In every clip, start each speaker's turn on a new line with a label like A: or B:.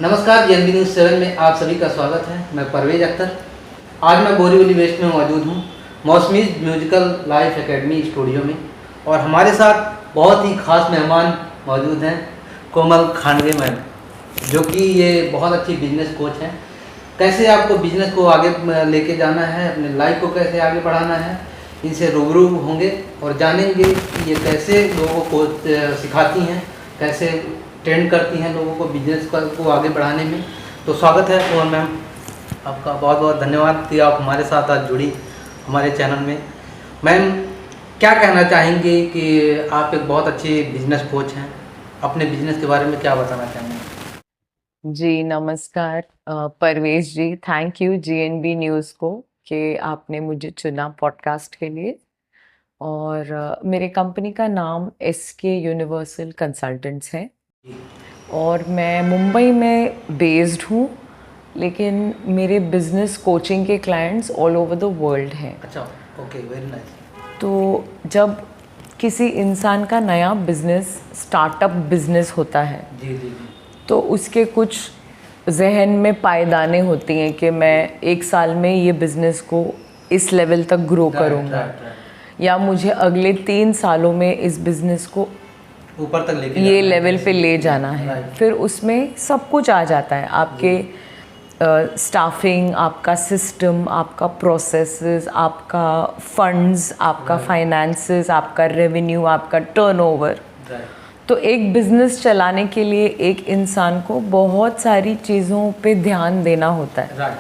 A: नमस्कार, GNB news 7 में आप सभी का स्वागत है। मैं परवेज अख्तर। आज मैं बोरीवली वेस्ट में मौजूद हूँ, मौसमी म्यूजिकल लाइफ एकेडमी स्टूडियो में, और हमारे साथ बहुत ही खास मेहमान मौजूद हैं, कोमल खांडवे मैम, जो कि ये बहुत अच्छी बिजनेस कोच हैं। कैसे आपको बिजनेस को आगे लेके जाना है, अपने लाइफ को कैसे आगे बढ़ाना है, इनसे रूबरू होंगे और जानेंगे कि ये कैसे लोगों को सिखाती हैं, कैसे ट्रेंड करती हैं लोगों को बिजनेस को आगे बढ़ाने में। तो स्वागत है कोमल मैम, आपका बहुत बहुत धन्यवाद कि आप हमारे साथ आज जुड़ी हमारे चैनल में। मैम, क्या कहना चाहेंगे कि आप एक बहुत अच्छी बिजनेस कोच हैं, अपने बिजनेस के बारे में क्या बताना चाहेंगे?
B: जी नमस्कार परवेश जी, थैंक यू जीएनबी न्यूज़ को कि आपने मुझे चुना पॉडकास्ट के लिए। और मेरे कंपनी का नाम एसके यूनिवर्सल कंसल्टेंट्स है और मैं मुंबई में बेस्ड हूँ, लेकिन मेरे बिजनेस कोचिंग के clients all over the world हैं।
A: अच्छा, ओके, वेरी नाइस।
B: तो जब किसी इंसान का नया बिजनेस स्टार्टअप बिजनेस होता है
A: जी जी जी,
B: तो उसके कुछ जहन में पायदाने होती हैं कि मैं 1 साल में ये बिज़नेस को इस लेवल तक ग्रो करूँगा, या मुझे अगले 3 सालों में इस बिज़नेस को
A: ऊपर तक लेके
B: ये लेवल पे ले जाना है। फिर उसमें सब कुछ आ जाता है, आपके स्टाफिंग, आपका सिस्टम, आपका प्रोसेसेस, आपका फंड्स, आपका फाइनेंसेस, आपका रेवेन्यू, आपका टर्नओवर। तो एक बिज़नेस चलाने के लिए एक इंसान को बहुत सारी चीज़ों पे ध्यान देना होता है।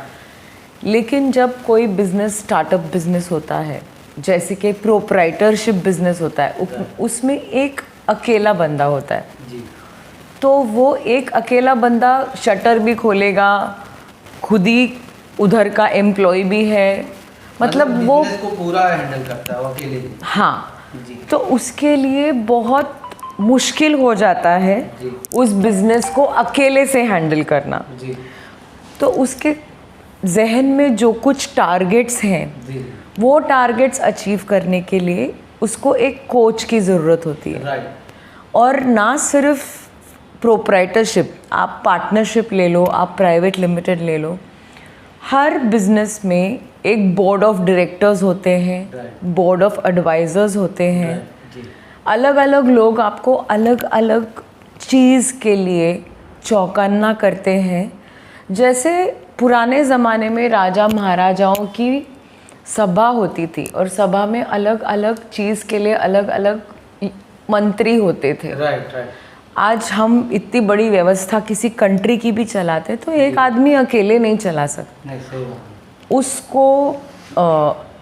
B: लेकिन जब कोई बिज़नेस स्टार्टअप बिज़नेस होता है, जैसे कि प्रोप्राइटरशिप बिज़नेस होता है, उसमें एक अकेला बंदा होता है। तो वो एक अकेला बंदा शटर भी खोलेगा, खुद ही उधर का एम्प्लॉय भी है, मतलब वो
A: बिजनेस को पूरा हैंडल करता है वो अकेले।
B: हाँ, तो उसके लिए बहुत मुश्किल हो जाता है उस बिज़नेस को अकेले से हैंडल करना।
A: जी।
B: तो उसके जहन में जो कुछ टारगेट्स हैं
A: जी।
B: वो टारगेट्स अचीव करने के लिए उसको एक कोच की ज़रूरत होती है।
A: राइट।
B: और ना सिर्फ प्रोप्राइटरशिप, आप पार्टनरशिप ले लो, आप प्राइवेट लिमिटेड ले लो, हर बिजनेस में एक बोर्ड ऑफ डायरेक्टर्स होते हैं, बोर्ड ऑफ एडवाइजर्स होते हैं। अलग अलग लोग आपको अलग अलग चीज़ के लिए चौकन्ना करते हैं। जैसे पुराने ज़माने में राजा महाराजाओं की सभा होती थी और सभा में अलग अलग चीज़ के लिए अलग अलग मंत्री होते थे।
A: Right right.
B: आज हम इतनी बड़ी व्यवस्था किसी कंट्री की भी चलाते तो एक आदमी अकेले नहीं चला सकता। उसको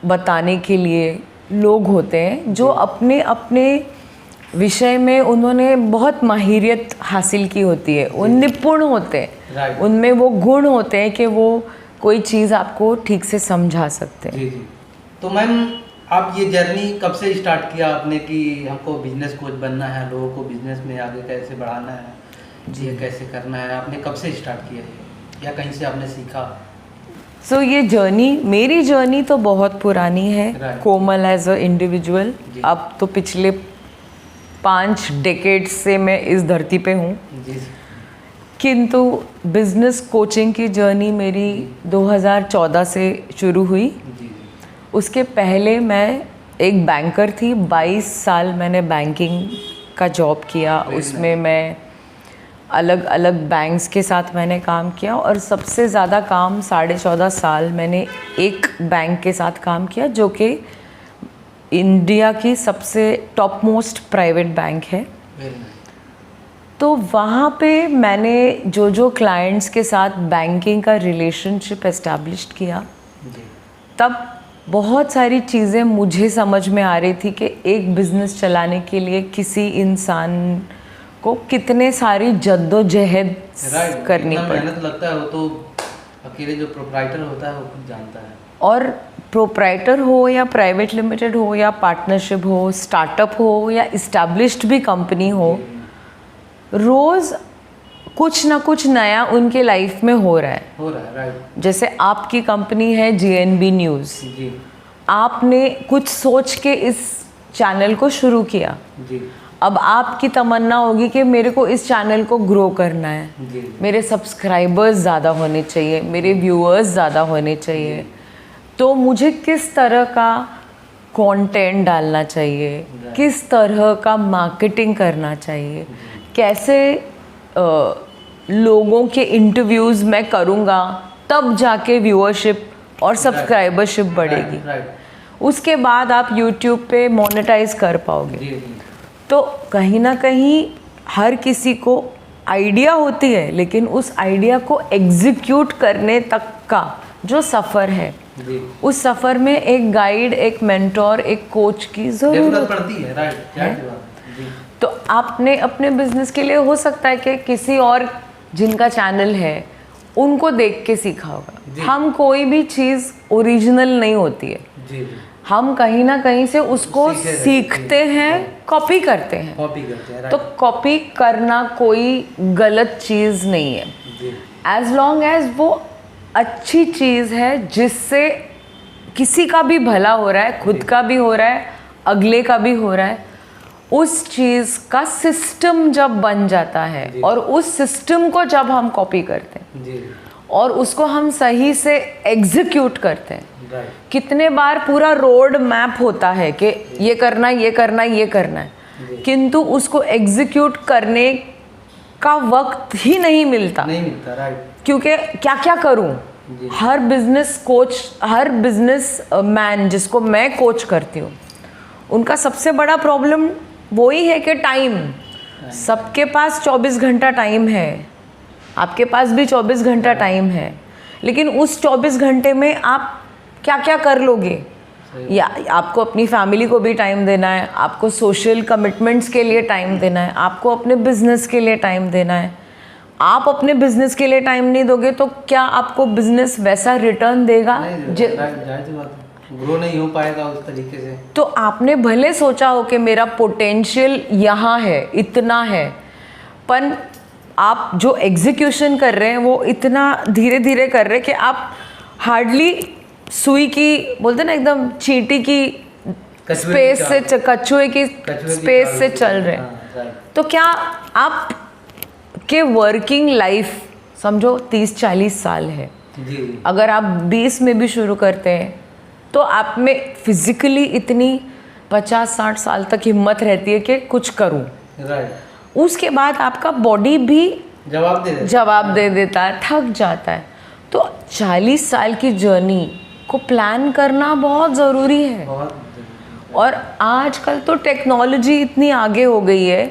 B: बताने के लिए लोग होते हैं जो अपने अपने विषय में उन्होंने बहुत माहिरियत हासिल की होती है, वो निपुण होते हैं, उनमें वो गुण होते हैं कि वो कोई चीज़ आपको ठीक से समझा सकते हैं।
A: जी जी। तो मैम, आप ये जर्नी कब से स्टार्ट किया आपने कि हमको बिजनेस कोच बनना है, लोगों को बिजनेस में आगे कैसे बढ़ाना है, ये कैसे करना है, आपने कब से स्टार्ट किया है या कहीं से आपने सीखा?
B: ये जर्नी, मेरी जर्नी तो बहुत पुरानी है। कोमल एज अ इंडिविजुअल, अब तो पिछले 5 डेकेड्स से मैं इस धरती पे हूँ, किंतु बिजनेस कोचिंग की जर्नी मेरी 2014 से शुरू हुई। उसके पहले मैं एक बैंकर थी, 22 साल मैंने बैंकिंग का जॉब किया। उसमें मैं अलग अलग बैंक्स के साथ मैंने काम किया और सबसे ज़्यादा काम 14.5 साल मैंने एक बैंक के साथ काम किया, जो कि इंडिया की सबसे टॉप मोस्ट प्राइवेट बैंक है। तो वहाँ पे मैंने जो क्लाइंट्स के साथ बैंकिंग का रिलेशनशिप एस्टैब्लिश किया, तब बहुत सारी चीज़ें मुझे समझ में आ रही थी कि एक बिज़नेस चलाने के लिए किसी इंसान को कितने सारी जद्दोजहद करनी पड़ती है।
A: मेहनत लगता है, वो तो अकेले जो प्रोप्राइटर होता है वो खुद जानता है।
B: और प्रोप्राइटर हो या प्राइवेट लिमिटेड हो या पार्टनरशिप हो, स्टार्टअप हो या इस्टेब्लिश्ड भी कंपनी हो, रोज़ कुछ ना कुछ नया उनके लाइफ में हो रहा है।
A: राइट।
B: जैसे आपकी कंपनी है जीएनबी न्यूज़, आपने कुछ सोच के इस चैनल को शुरू किया, अब आपकी तमन्ना होगी कि मेरे को इस चैनल को ग्रो करना है, मेरे सब्सक्राइबर्स ज़्यादा होने चाहिए, मेरे व्यूअर्स ज़्यादा होने चाहिए, तो मुझे किस तरह का कंटेंट डालना चाहिए, किस तरह का मार्केटिंग करना चाहिए, कैसे लोगों के इंटरव्यूज़ मैं करूँगा, तब जाके व्यूअरशिप और सब्सक्राइबरशिप बढ़ेगी। उसके बाद आप यूट्यूब पे मोनेटाइज कर पाओगे। तो कहीं ना कहीं हर किसी को आइडिया होती है, लेकिन उस आइडिया को एग्जीक्यूट करने तक का जो सफ़र है, उस सफ़र में एक गाइड, एक मेंटोर, एक कोच की ज़रूरत
A: पड़ती है। राइट।
B: तो आपने अपने बिजनेस के लिए हो सकता है कि किसी और जिनका चैनल है उनको देख के सीखा होगा। हम कोई भी चीज़ ओरिजिनल नहीं होती है, हम कहीं ना कहीं से उसको सीखते हैं, कॉपी करते हैं। तो कॉपी करना कोई गलत चीज़ नहीं है, एज लॉन्ग एज वो अच्छी चीज़ है जिससे किसी का भी भला हो रहा है, खुद का भी हो रहा है, अगले का भी हो रहा है। उस चीज़ का सिस्टम जब बन जाता है और उस सिस्टम को जब हम कॉपी करते हैं और उसको हम सही से एग्जीक्यूट करते हैं, कितने बार पूरा रोड मैप होता है कि ये करना है, ये करना है, ये करना है, किंतु उसको एग्जीक्यूट करने का वक्त ही नहीं मिलता।
A: राइट।
B: क्योंकि क्या क्या करूं। हर बिजनेस कोच, हर बिजनेस मैन जिसको मैं कोच करती हूँ, उनका सबसे बड़ा प्रॉब्लम वही है कि टाइम। सबके पास 24 घंटा टाइम है, आपके पास भी 24 घंटा टाइम है, लेकिन उस 24 घंटे में आप क्या क्या कर लोगे? या आपको अपनी फैमिली को भी टाइम देना है, आपको सोशल कमिटमेंट्स के लिए टाइम देना है, आपको अपने बिजनेस के लिए टाइम देना है। आप अपने बिजनेस के लिए टाइम नहीं दोगे तो क्या आपको बिजनेस वैसा रिटर्न देगा?
A: ग्रो नहीं हो पाएगा उस तरीके से।
B: तो आपने भले सोचा हो कि मेरा पोटेंशियल यहाँ है, इतना है, पर आप जो एग्जीक्यूशन कर रहे हैं वो इतना धीरे धीरे कर रहे हैं कि आप हार्डली सुई की, बोलते ना, एकदम चींटी की स्पेस से, कछुए की स्पेस से चल रहे हैं। तो क्या आप के वर्किंग लाइफ समझो 30-40 साल है, अगर आप 20 में भी शुरू करते हैं तो आप में फिजिकली इतनी 50-60 साल तक हिम्मत रहती है कि कुछ करूं। उसके बाद आपका बॉडी भी जवाब दे देता है, थक जाता है। तो 40 साल की जर्नी को प्लान करना बहुत ज़रूरी है। और आजकल तो टेक्नोलॉजी इतनी आगे हो गई है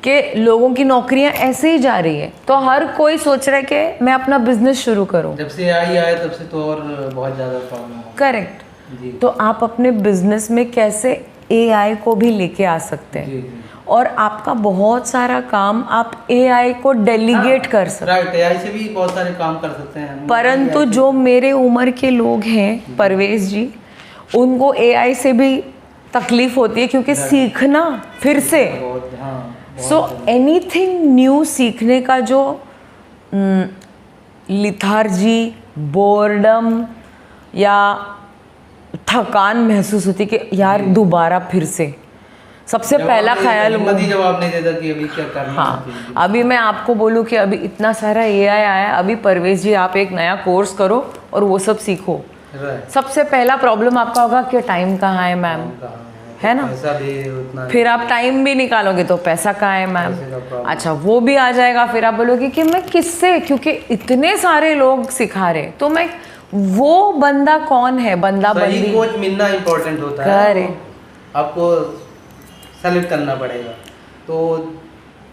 B: कि लोगों की नौकरियां ऐसे ही जा रही है, तो हर कोई सोच रहा है कि मैं अपना बिजनेस शुरू करूं।
A: जब से AI आया तब से तो और बहुत ज़्यादा प्रॉब्लम है।
B: करेक्ट। तो आप अपने बिजनेस में कैसे AI को भी लेके आ सकते हैं। और आपका बहुत सारा काम आप AI को डेलीगेट कर सकते हैं।
A: राइट, AI से भी बहुत सारे काम कर सकते हैं।
B: परंतु जो मेरे उम्र के लोग हैं, परवेश जी, उनको AI से भी तकलीफ होती है, क्योंकि सीखना फिर से, सो एनीथिंग न्यू सीखने का जो लिथार्जी, बोर्डम या थकान महसूस होती है कि यार दोबारा फिर से, सबसे पहला ख्याल
A: जवाब नहीं देता कि अभी क्या करना।
B: हाँ, अभी मैं आपको बोलूँ कि अभी इतना सारा AI आया, अभी परवेश जी आप एक नया कोर्स करो और वो सब सीखो, सबसे पहला प्रॉब्लम आपका होगा कि टाइम कहाँ है मैम, है ना?
A: पैसा भी उतना,
B: फिर आप टाइम भी निकालोगे तो पैसा कहाँ है मैम? अच्छा, वो भी आ जाएगा। फिर आप बोलोगे कि मैं किससे, क्योंकि इतने सारे लोग सिखा रहे, तो मैं वो बंदा कौन है, बंदा बंदी
A: कोच मिलना इम्पोर्टेंट होता है। आपको सेलेक्ट करना पड़ेगा, तो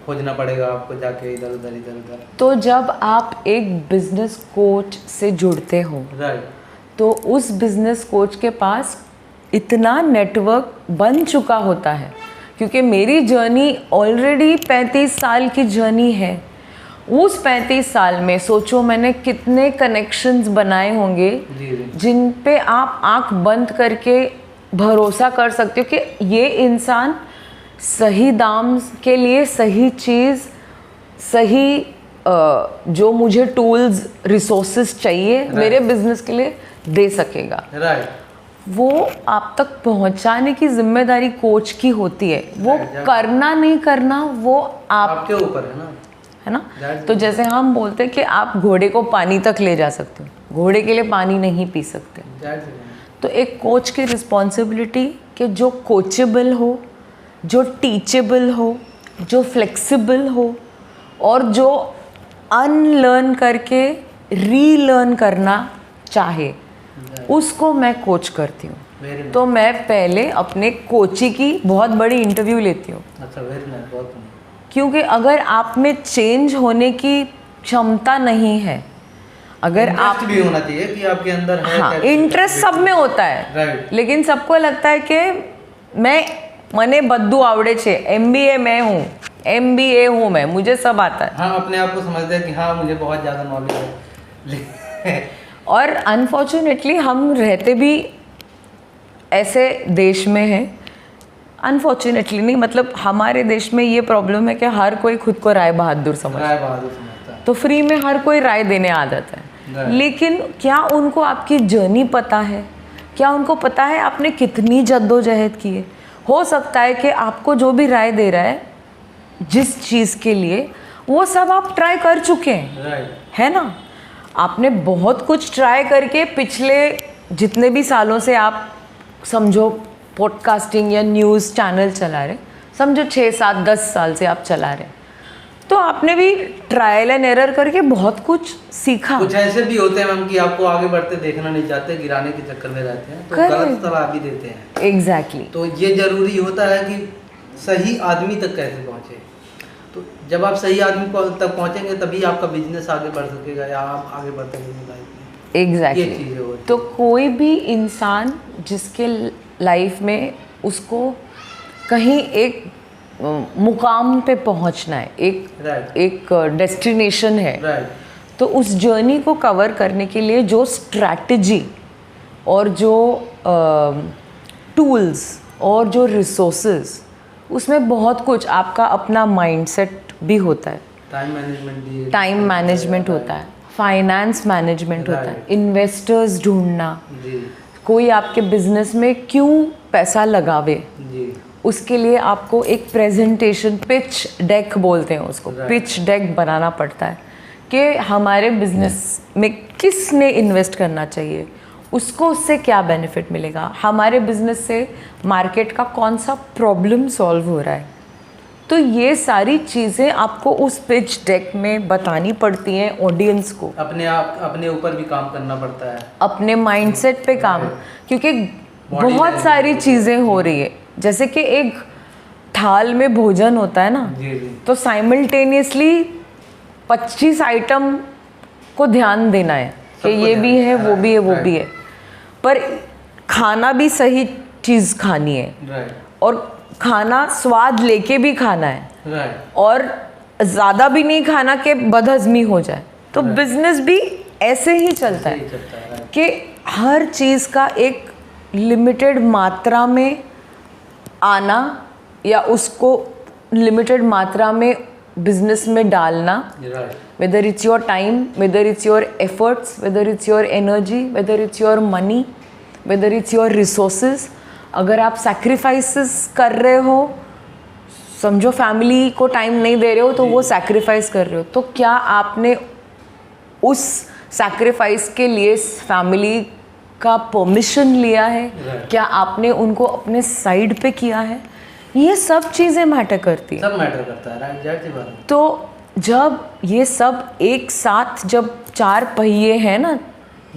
A: खोजना पड़ेगा आपको जाके इधर उधर।
B: तो जब आप एक बिजनेस कोच से जुड़ते हो, तो उस बिजनेस कोच के पास इतना नेटवर्क बन चुका होता है, क्योंकि मेरी जर्नी ऑलरेडी 35 साल की जर्नी है। उस 35 साल में सोचो मैंने कितने कनेक्शंस बनाए होंगे जिन पे आप आंख बंद करके भरोसा कर सकते हो कि ये इंसान सही दाम के लिए सही चीज़, सही जो मुझे टूल्स, रिसोर्सेज चाहिए मेरे बिजनेस के लिए दे सकेगा। वो आप तक पहुंचाने की जिम्मेदारी कोच की होती है। वो करना नहीं करना वो
A: आपके ऊपर है ना।
B: तो जैसे हम बोलते हैं कि आप घोड़े को पानी तक ले जा सकते हो, घोड़े के लिए पानी नहीं पी सकते। तो एक कोच की रिस्पॉन्सिबिलिटी कि जो कोचेबल हो, जो टीचेबल हो, जो फ्लेक्सिबल हो और जो अनलर्न करके रीलर्न करना चाहे, उसको मैं कोच करती हूँ। तो मैं पहले अपने कोची की बहुत बड़ी इंटरव्यू लेती हूँ।
A: अच्छा, वेरी नाइस, बहुत।
B: क्योंकि अगर आप में चेंज होने की क्षमता नहीं है, अगर आप
A: भी होना चाहिए कि आपके अंदर है।
B: हाँ, इंटरेस्ट सब में होता है, लेकिन सबको लगता है कि मने बद्दू आवड़े छे, MBA मैं हूँ, MBA हूँ मैं, मुझे सब आता है।
A: हाँ, अपने आप को समझते हैं कि हाँ मुझे बहुत ज़्यादा नॉलेज है।
B: और अनफॉर्चुनेटली हम रहते भी ऐसे देश में हैं, अनफॉर्चुनेटली नहीं, मतलब हमारे देश में ये प्रॉब्लम है कि हर कोई खुद को राय बहादुर समझता है, तो फ्री में हर कोई राय देने आदत है। लेकिन क्या उनको आपकी जर्नी पता है? क्या उनको पता है आपने कितनी जद्दोजहद की है? हो सकता है कि आपको जो भी राय दे रहा है जिस चीज़ के लिए, वो सब आप ट्राई कर चुके हैं, है ना। आपने बहुत कुछ ट्राई करके पिछले जितने भी सालों से आप समझो पॉडकास्टिंग या न्यूज़ चैनल चला रहे, समझो 6, 7, 10 साल से आप चला रहे, तो आपने भी ट्रायल एंड एरर करके बहुत कुछ सीखा।
A: कुछ ऐसे भी होते हैं मैम कि आपको आगे बढ़ते देखना नहीं चाहते, गिराने के चक्कर में रहते हैं, तो गलत सलाह भी देते हैं।
B: एग्जैक्टली।
A: तो ये जरूरी होता है कि सही आदमी तक कैसे पहुँचे। तो जब आप सही आदमी तक पहुँचेंगे तभी आपका बिजनेस आगे बढ़ सकेगा या आप आगे बढ़ सकेंगे लाइफ में।
B: एग्जैक्टली। तो कोई भी इंसान जिसके लाइफ में उसको कहीं एक मुकाम पे पहुंचना है, एक डेस्टिनेशन है, तो उस जर्नी को कवर करने के लिए जो स्ट्रैटेजी और जो टूल्स और जो रिसोर्सेज, उसमें बहुत कुछ आपका अपना माइंडसेट भी होता है, टाइम मैनेजमेंट होता है, फाइनेंस मैनेजमेंट होता है, इन्वेस्टर्स ढूंढना, कोई आपके बिजनेस में क्यों पैसा लगावे, उसके लिए आपको एक प्रेजेंटेशन, पिच डेक बोलते हैं उसको, पिच डेक बनाना पड़ता है कि हमारे बिजनेस में किसने इन्वेस्ट करना चाहिए, उसको उससे क्या बेनिफिट मिलेगा, हमारे बिजनेस से मार्केट का कौन सा प्रॉब्लम सॉल्व हो रहा है। तो ये सारी चीज़ें आपको उस पिच डेक में बतानी पड़ती हैं ऑडियंस को।
A: अपने ऊपर भी काम करना पड़ता है, अपने
B: माइंडसेट पे काम, क्योंकि बहुत सारी चीज़ें हो रही है। जैसे कि एक थाल में भोजन होता है ना, तो साइमल्टेनियसली 25 आइटम को ध्यान देना है कि ये भी है, वो भी है, वो भी है, पर खाना भी सही चीज़ खानी है, और खाना स्वाद लेके भी खाना है, और ज़्यादा भी नहीं खाना कि बदहज़मी हो जाए। तो बिजनेस भी ऐसे ही चलता है कि हर चीज़ का एक लिमिटेड मात्रा में आना या उसको लिमिटेड मात्रा में बिजनेस में डालना, whether it's your time, whether it's your efforts, whether it's your energy, whether it's your money, whether it's your resources. अगर आप सैक्रिफाइसेस कर रहे हो, समझो फैमिली को टाइम नहीं दे रहे हो, तो वो सैक्रिफाइस कर रहे हो, तो क्या आपने उस सैक्रिफाइस के लिए फैमिली का परमिशन लिया है? क्या आपने उनको अपने साइड पे किया है? ये सब चीज़ें मैटर करती है,
A: सब मैटर करता है, राइट।
B: तो जब ये सब एक साथ, जब 4 पहिए हैं ना,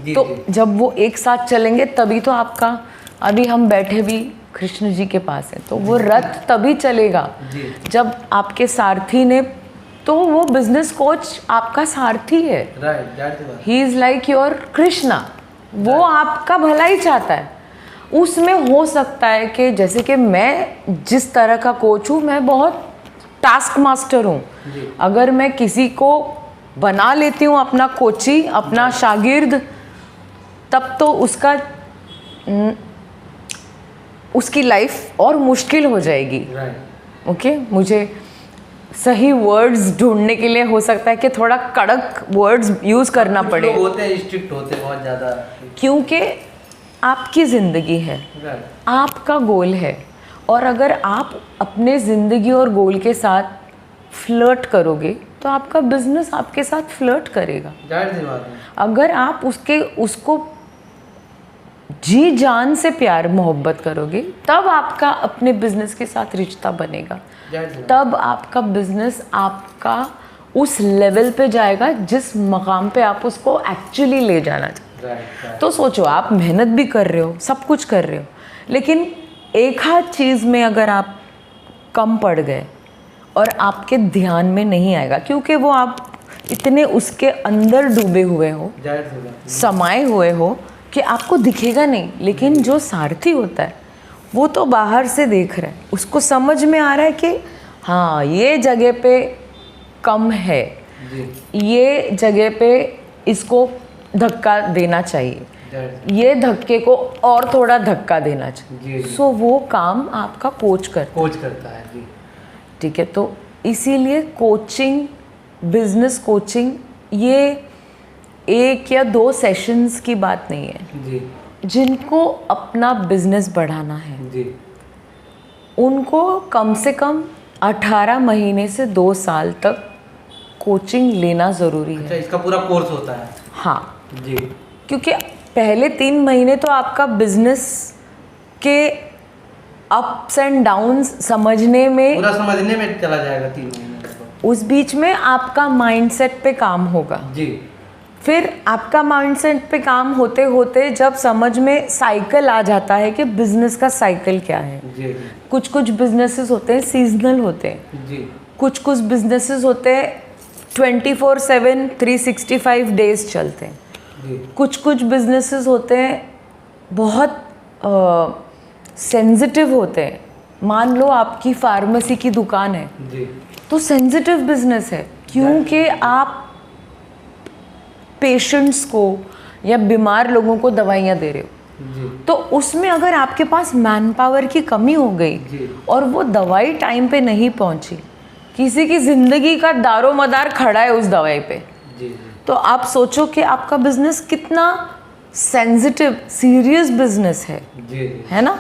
B: तो जब वो एक साथ चलेंगे तभी तो आपका, अभी हम बैठे भी कृष्ण जी के पास है, तो वो रथ तभी चलेगा जब आपके सारथी ने, तो वो बिजनेस कोच आपका सारथी है, he is like your Krishna, वो आपका भला ही चाहता है। उसमें हो सकता है कि जैसे कि मैं जिस तरह का कोच हूँ, मैं बहुत टास्क मास्टर हूँ। अगर मैं किसी को बना लेती हूँ अपना कोची, अपना शागिर्द, तब तो उसकी लाइफ और मुश्किल हो जाएगी। ओके, मुझे सही वर्ड्स ढूंढने के लिए हो सकता है कि थोड़ा कड़क वर्ड्स यूज़ करना पड़े।
A: होते हैं, स्ट्रिक्ट होते हैं बहुत ज़्यादा,
B: क्योंकि आपकी ज़िंदगी है, आपका गोल है, और अगर आप अपने ज़िंदगी और गोल के साथ फ्लर्ट करोगे तो आपका बिजनेस आपके साथ फ्लर्ट करेगा।
A: जाहिर सी बात है।
B: अगर आप उसको जी जान से प्यार मोहब्बत करोगे तब आपका अपने बिजनेस के साथ रिश्ता बनेगा, तब आपका बिजनेस आपका उस लेवल पे जाएगा जिस मकाम पे आप उसको एक्चुअली ले जाना चाहते। तो सोचो, आप मेहनत भी कर रहे हो, सब कुछ कर रहे हो, लेकिन एक हाथ चीज़ में अगर आप कम पड़ गए और आपके ध्यान में नहीं आएगा, क्योंकि वो आप इतने उसके अंदर डूबे हुए हो, समाये हुए हो कि आपको दिखेगा नहीं, लेकिन जो सारथी होता है वो तो बाहर से देख रहा है, उसको समझ में आ रहा है कि हाँ ये जगह पे कम है, ये जगह पे इसको धक्का देना चाहिए, ये धक्के को और थोड़ा धक्का देना चाहिए। सो वो काम आपका कोच करता है। जी ठीक है। तो इसीलिए कोचिंग, बिजनेस कोचिंग, ये 1 या 2 सेशंस की बात नहीं है। जी। जिनको अपना बिजनेस बढ़ाना है जी, उनको कम से कम 18 महीने से 2 साल तक कोचिंग लेना ज़रूरी है।
A: अच्छा, इसका पूरा कोर्स होता है?
B: हाँ
A: जी।
B: क्योंकि पहले 3 महीने तो आपका बिजनेस के अप्स एंड डाउन्स समझने में,
A: पूरा समझने में चला जाएगा 3 महीने।
B: उस बीच में आपका माइंडसेट पे काम होगा
A: जी।
B: फिर आपका माइंडसेट पे काम होते होते जब समझ में साइकिल आ जाता है कि बिजनेस का साइकिल क्या है।
A: जी।
B: कुछ बिजनेसेस होते हैं सीजनल होते हैं जी, कुछ बिजनेसेस होते हैं 24/7 365 डेज चलते हैं जी। कुछ बिजनेसेस होते हैं बहुत सेंसिटिव होते हैं। मान लो आपकी फार्मेसी की दुकान है जी, तो सेंसिटिव बिजनेस है, क्योंकि आप पेशेंट्स को या बीमार लोगों को दवाइयाँ दे रहे हो जी। तो उसमें अगर आपके पास मैन पावर की कमी हो गई जी, और वो दवाई टाइम पे नहीं पहुंची, किसी की ज़िंदगी का दारो मदार खड़ा है उस दवाई पे जी, तो आप सोचो कि आपका बिजनेस कितना सेंसिटिव सीरियस बिजनेस है जी, है ना।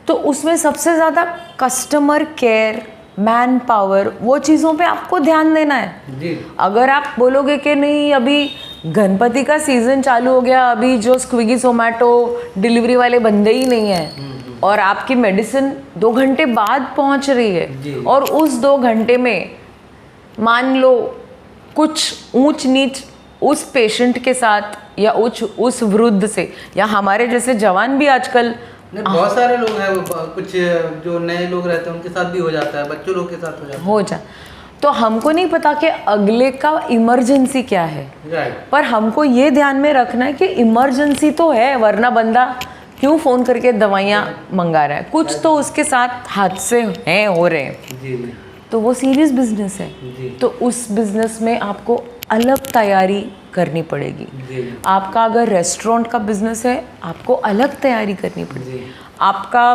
B: तो उसमें सबसे ज़्यादा कस्टमर केयर, मैन पावर, वो चीज़ों पे आपको ध्यान देना है जी। अगर आप बोलोगे कि नहीं अभी गणपति का सीज़न चालू हो गया, अभी जो स्विगी जोमेटो डिलीवरी वाले बंदे ही नहीं हैं और आपकी मेडिसिन 2 घंटे बाद पहुंच रही है और उस 2 घंटे में मान लो कुछ ऊंच नीच उस पेशेंट के साथ या उस वृद्ध से, या हमारे जैसे जवान भी आजकल
A: बहुत सारे लोग हैं, कुछ जो नए लोग रहते हैं उनके साथ भी हो जाता है, बच्चों लोग के साथ हो जाता है।
B: तो हमको नहीं पता कि अगले का इमरजेंसी क्या है, पर हमको ये ध्यान में रखना है कि इमरजेंसी तो है, वरना बंदा क्यों फ़ोन करके दवाइयाँ मंगा रहा है, कुछ तो उसके साथ हादसे हैं हो रहे हैं, तो वो सीरियस बिजनेस है। तो उस बिजनेस में आपको अलग तैयारी करनी पड़ेगी। आपका अगर रेस्टोरेंट का बिजनेस है, आपको अलग तैयारी करनी पड़ेगी। आपका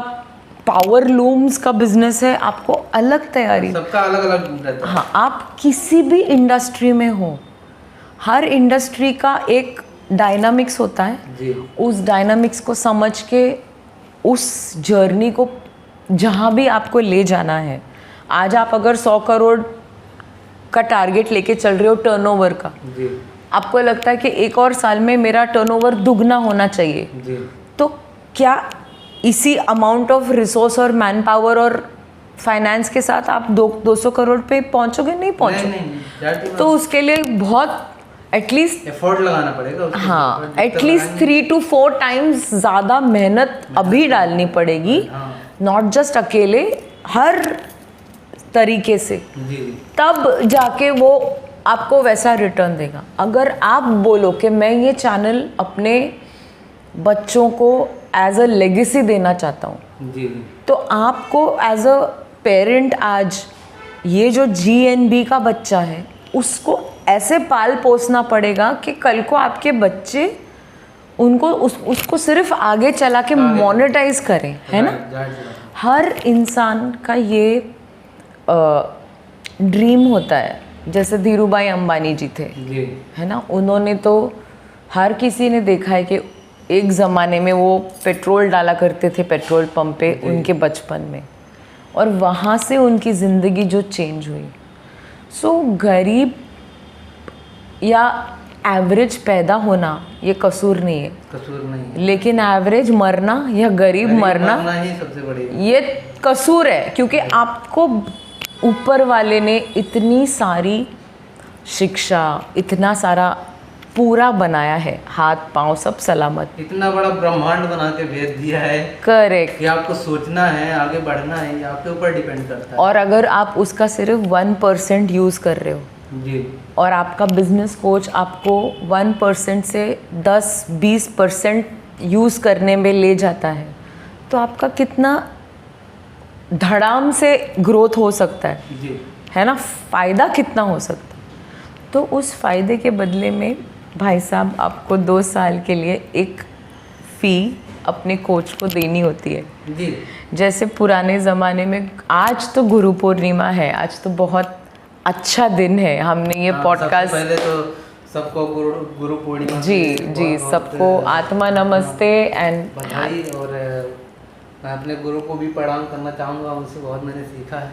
B: पावर लूम्स का बिजनेस है, आपको अलग तैयारी,
A: सबका अलग अलग रहता है।
B: हाँ, आप किसी भी इंडस्ट्री में हो, हर इंडस्ट्री का एक डायनामिक्स होता है जी। उस डायनामिक्स को समझ के उस जर्नी को जहाँ भी आपको ले जाना है, आज आप अगर 100 करोड़ का टारगेट लेके चल रहे हो टर्नओवर का जी, आपको लगता है कि 1 और साल में मेरा टर्नओवर दुगना होना चाहिए जी, तो क्या इसी अमाउंट ऑफ रिसोर्स और मैन पावर और फाइनेंस के साथ आप 200 करोड़ पे पहुंचोगे? नहीं पहुंचोगे। तो उसके लिए बहुत एटलीस्ट
A: एफर्ट लगाना पड़ेगा।
B: हाँ, एटलीस्ट 3 to 4 टाइम्स ज़्यादा मेहनत अभी डालनी पड़ेगी, नॉट जस्ट अकेले, हर तरीके से जी। तब जाके वो आपको वैसा रिटर्न देगा। अगर आप बोलो कि मैं ये चैनल अपने बच्चों को एज अ लेगेसी देना चाहता हूँ जी, तो आपको एज अ पेरेंट आज ये जो GNB का बच्चा है उसको ऐसे पाल पोसना पड़ेगा कि कल को आपके बच्चे उनको उसको सिर्फ आगे चला के मोनेटाइज करें, है ना। हर इंसान का ये ड्रीम होता है। जैसे धीरूभाई अंबानी जी थे, है ना, उन्होंने तो हर किसी ने देखा है कि एक ज़माने में वो पेट्रोल डाला करते थे पेट्रोल पंप पे उनके बचपन में, और वहाँ से उनकी ज़िंदगी जो चेंज हुई। सो गरीब या एवरेज पैदा होना ये कसूर नहीं है,
A: कसूर नहीं है,
B: लेकिन एवरेज मरना या गरीब मरना
A: ही सबसे बड़ी
B: ये कसूर है, क्योंकि आपको ऊपर वाले ने इतनी सारी शिक्षा, इतना सारा पूरा बनाया है, हाथ पांव सब सलामत,
A: इतना बड़ा ब्रह्मांड बना के भेज दिया है।
B: करेक्ट।
A: कि आपको सोचना है, आगे बढ़ना है, ये आपके ऊपर डिपेंड करता है।
B: और अगर आप उसका सिर्फ 1% यूज़ कर रहे हो
A: जी,
B: और आपका बिजनेस कोच आपको 1% से 10-20% यूज़ करने में ले जाता है, तो आपका कितना धड़ाम से ग्रोथ हो सकता है,
A: जी,
B: है ना, फ़ायदा कितना हो सकता है। तो उस फ़ायदे के बदले में भाई साहब आपको 2 साल के लिए एक फ़ी अपने कोच को देनी होती है।
A: जी,
B: जैसे पुराने ज़माने में, आज तो गुरु पूर्णिमा है, आज तो बहुत अच्छा दिन है, हमने ये पॉडकास्ट,
A: पहले तो सबको गुरु पूर्णिमा
B: जी जी, सबको आत्मा नमस्ते एंड
A: बधाई। और मैं अपने गुरु को भी प्रणाम करना चाहूँगा, उनसे बहुत मैंने सीखा है।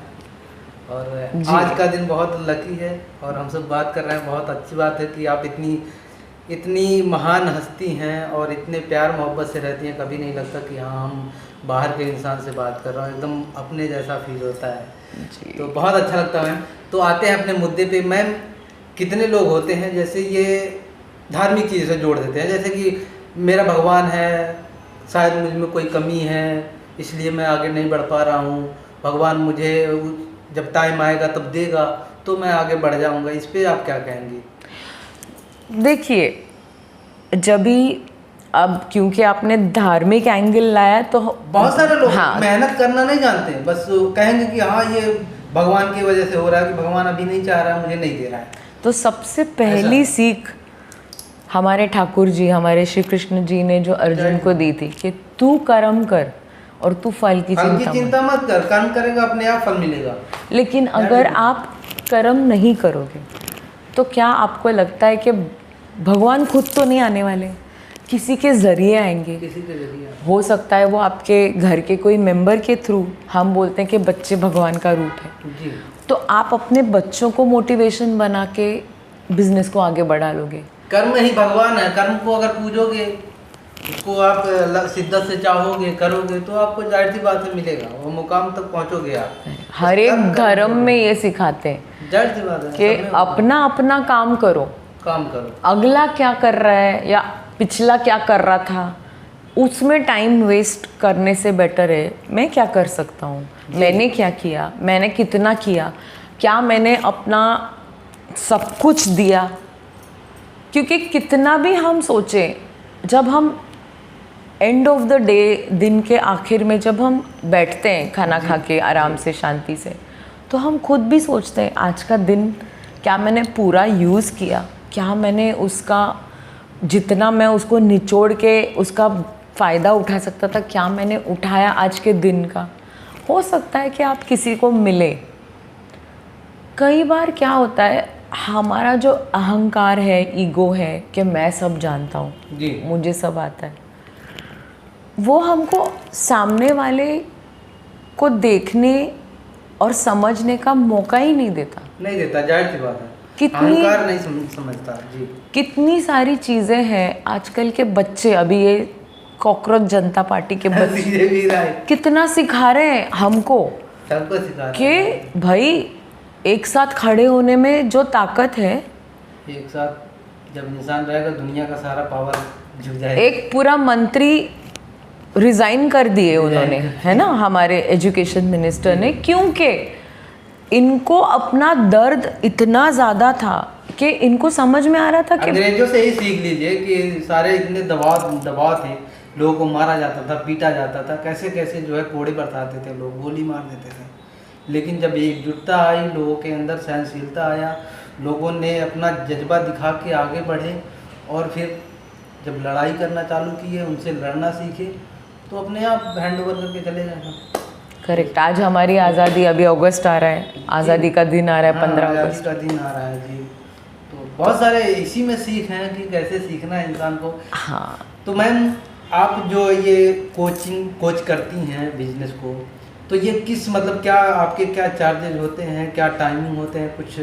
A: और आज का दिन बहुत लकी है और हम सब बात कर रहे हैं, बहुत अच्छी बात है कि आप इतनी महान हस्ती हैं और इतने प्यार मोहब्बत से रहती हैं। कभी नहीं लगता कि हाँ हम बाहर के इंसान से बात कर रहा हूँ, एकदम अपने जैसा फील होता है जी। तो बहुत अच्छा लगता है मैम। तो आते हैं अपने मुद्दे पे। मैम, कितने लोग होते हैं जैसे ये धार्मिक चीज़ से जोड़ देते हैं, जैसे कि मेरा भगवान है, शायद मुझ में कोई कमी है इसलिए मैं आगे नहीं बढ़ पा रहा हूँ, भगवान मुझे जब टाइम आएगा तब देगा तो मैं आगे बढ़ जाऊँगा। इस पर आप क्या कहेंगी?
B: देखिए, जब भी अब क्योंकि आपने धार्मिक एंगल लाया तो
A: बहुत सारे लोग
B: हाँ,
A: मेहनत करना नहीं जानते, बस कहेंगे कि हाँ ये भगवान की वजह से हो रहा है, कि भगवान अभी नहीं चाह रहा, मुझे नहीं दे रहा है।
B: तो सबसे पहली सीख हमारे ठाकुर जी, हमारे श्री कृष्ण जी ने जो अर्जुन को दी थी कि तू कर्म कर और तू फल की
A: चिंता मत कर, कर्म करेगा अपने आप फल मिलेगा।
B: लेकिन अगर आप कर्म नहीं करोगे तो क्या आपको लगता है कि भगवान खुद तो नहीं आने वाले, किसी के ज़रिए आएंगे?
A: किसी के जरिए
B: हो सकता है वो आपके घर के कोई मेंबर के थ्रू। हम बोलते हैं कि बच्चे भगवान का रूप है
A: जी।
B: तो आप अपने बच्चों को मोटिवेशन बना के बिजनेस को आगे बढ़ा लोगे।
A: कर्म ही भगवान है, कर्म को अगर पूजोगे, उसको आप शिद्दत से चाहोगे, करोगे तो आपको जाहिर सी बात है मिलेगा, वो मुकाम तक पहुंचोगे आप।
B: हर एक धर्म में ये सिखाते हैं
A: जाहिर सी बात है
B: कि अपना अपना काम करो, अगला क्या कर रहा है या पिछला क्या कर रहा था उसमें टाइम वेस्ट करने से बेटर है मैं क्या कर सकता हूँ, मैंने क्या किया, मैंने कितना किया, क्या मैंने अपना सब कुछ दिया। क्योंकि कितना भी हम सोचें, जब हम एंड ऑफ द डे, दिन के आखिर में जब हम बैठते हैं खाना खा के आराम से शांति से, तो हम खुद भी सोचते हैं आज का दिन क्या मैंने पूरा यूज़ किया, क्या मैंने उसका जितना मैं उसको निचोड़ के उसका फ़ायदा उठा सकता था क्या मैंने उठाया आज के दिन का। हो सकता है कि आप किसी को मिले। कई बार क्या होता है, हमारा जो अहंकार है, ईगो है कि मैं सब जानता हूँ, मुझे सब आता है, वो हमको सामने वाले को देखने और समझने का मौका ही नहीं देता।
A: जाहिर सी बात है, अहंकार नहीं समझता जी। कितनी
B: सारी चीज़ें हैं आजकल के बच्चे, अभी ये कॉकरोच जनता पार्टी के बच्चे कितना सिखा रहे हैं हमको,
A: सबको सिखा रहे हैं
B: कि भाई एक साथ खड़े होने में जो ताकत है,
A: एक साथ जब इंसान रहेगा दुनिया का सारा पावर झुक जाएगा।
B: एक पूरा मंत्री रिज़ाइन कर दिए उन्होंने, है ना, हमारे एजुकेशन मिनिस्टर ने, क्योंकि इनको अपना दर्द इतना ज़्यादा था कि इनको समझ में आ रहा था कि
A: अंग्रेजों से ही सीख लीजिए कि सारे इतने दबाव थे, लोगों को मारा जाता था, पीटा जाता था, कैसे कैसे जो है कोड़े बरसाते थे, लोग गोली मार देते थे। लेकिन जब एकजुटता आई, लोगों के अंदर सहनशीलता आया, लोगों ने अपना जज्बा दिखा के आगे बढ़े और फिर जब लड़ाई करना चालू की है, उनसे लड़ना सीखे, तो अपने आप हैंड ओवर करके चले गए।
B: करेक्ट। आज हमारी आज़ादी, अभी अगस्त आ रहा है, आज़ादी का दिन आ रहा है, 15 अगस्त
A: का दिन आ रहा है जी। तो बहुत सारे इसी में सीख हैं कि कैसे सीखना है इंसान को।
B: हाँ।
A: तो मैम आप जो ये कोच करती हैं बिजनेस को, तो ये किस मतलब क्या आपके क्या चार्जेस होते हैं, क्या टाइमिंग होते हैं, कुछ